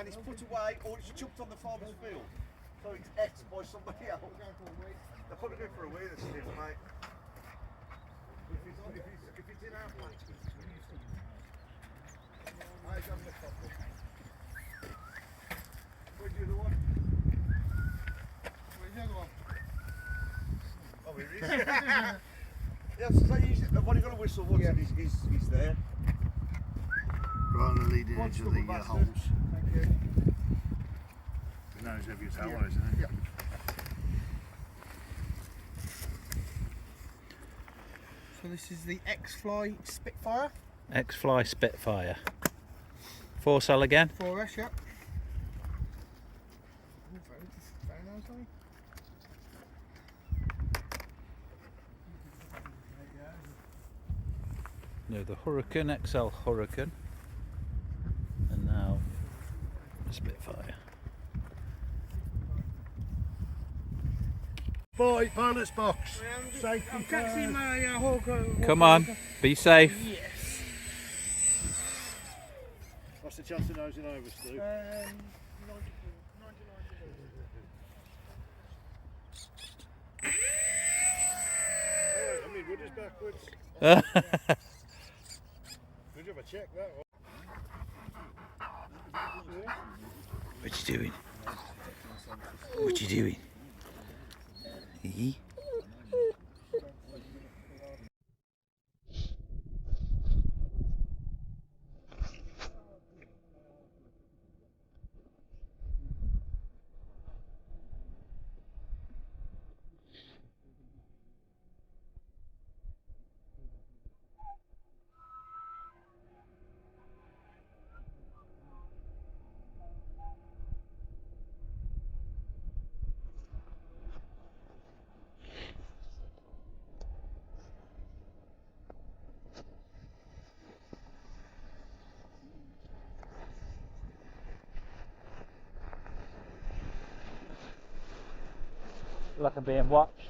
and it's put away or it's chucked on the farmer's field. So it's ate by somebody else. They're probably going for a wee this year, mate. If it's in our place, I've done the copy. Where's the other one? Where's the other one? Oh, here he is. Yeah, so I've only got a whistle once and he's there. Right on the leading edge of the holes. Thank you. He knows every tower, isn't he? Yeah. So this is the X-Fly Spitfire. X-Fly Spitfire. 4-cell again? 4S, yep. Very nice, aren't No, the Hurricane, XL Hurricane. And now the Spitfire. Boy, pilot's box. Safety I'm taxiing my Hawker. Come on, be safe. Yes. What's the chance of nosing over, Stu? 99. I mean, wood is backwards. Good job, I checked that one. What you doing? What you doing? Like I'm being watched.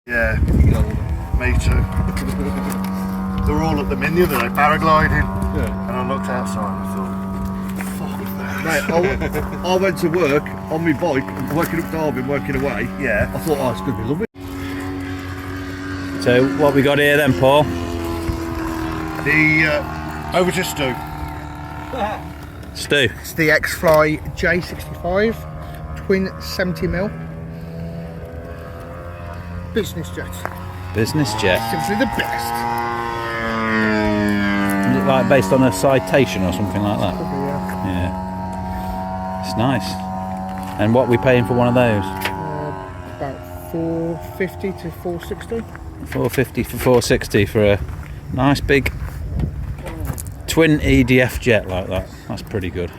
Yeah, me too. They were all at the Min the other day, paragliding. Yeah. And I looked outside and I thought, fuck that. Mate, I went to work on my bike, working up Derby and working away. Yeah. I thought, oh, it's going to be lovely. So what we got here then, Paul? Over to Stu. Stu. It's the X-Fly J-65 twin 70mm business jet. Business jet. Simply the best. Is it like based on a citation or something like that? Probably, yeah. Yeah. It's nice. And what are we paying for one of those? About 450 to 460. 450 for 460 for a nice big twin EDF jet like that. That's pretty good.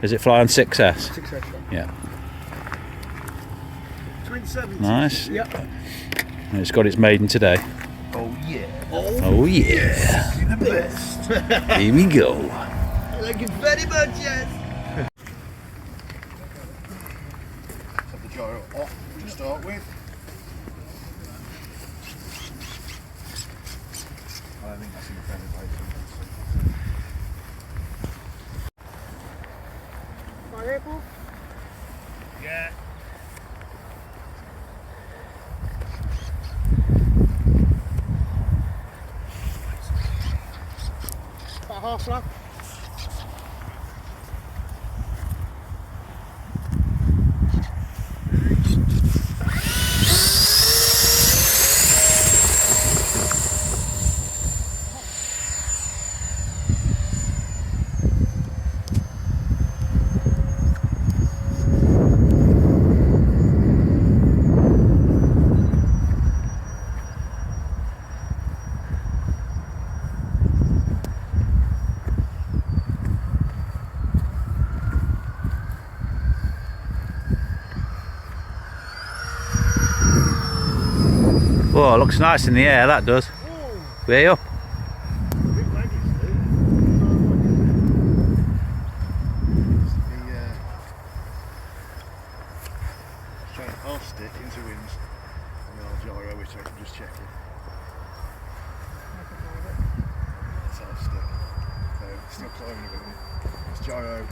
Is it flying 6S? 6S. Yeah. Twin 70s. Nice. Yep. And it's got its maiden today. Oh yeah. Oh yeah. The best. Here we go. I like it very much, yes. Have the gyro off to start with. I don't think that's in the feather base. Variable. Yeah. About half lap. Oh, it looks nice in the air, that does. Way up. Trying to half stick into winds and then I'll gyro which I can just check it. It's half stick. So it's still climbing a bit. It's gyro.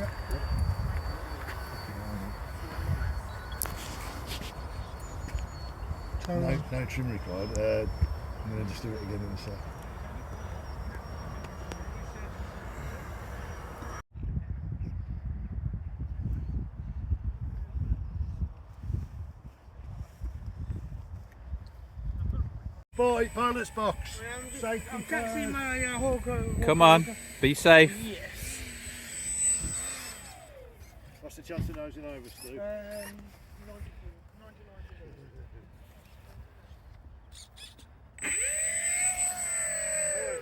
No trim required. I'm going to just do it again in a sec. Boy, pilot's box. Safety I'm first. catching my hawk. Come on, be safe. Yes. What's the chance of nosing over, Stu? 99.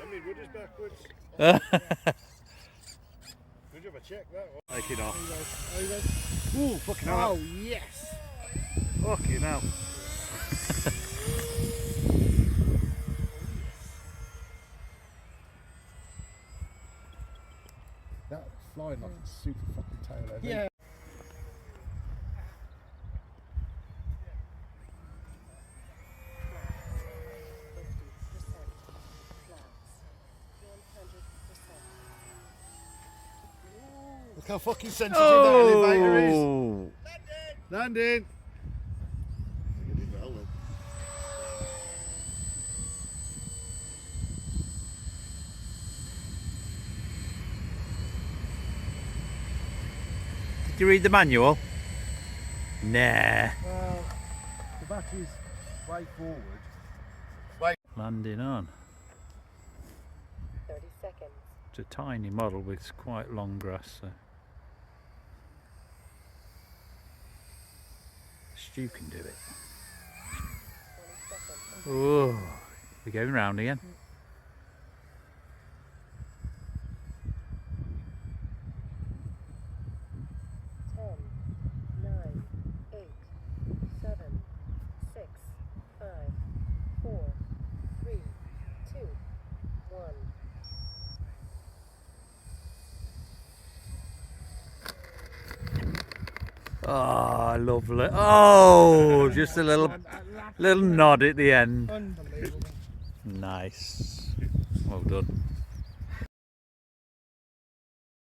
I mean, we're just backwards. Good job, I checked that one. Take it off. Ooh, fucking hell. Oh yes. Fucking hell. That flying like it's super fucking tail heavy. Yeah. Look how fucking sensitive that elevator is. Oh, Landing. did you read the manual? Nah. Well, the battery's way forward. Landing on. 30 seconds. It's a tiny model with quite long grass, so Stu can do it. 20 seconds. Oh, we're going round again. 10, 9, 8, 7, 6, 5, 4, 3, 2, 1. Oh, lovely. Oh, just a little nod at the end. Unbelievable. Nice. Well done.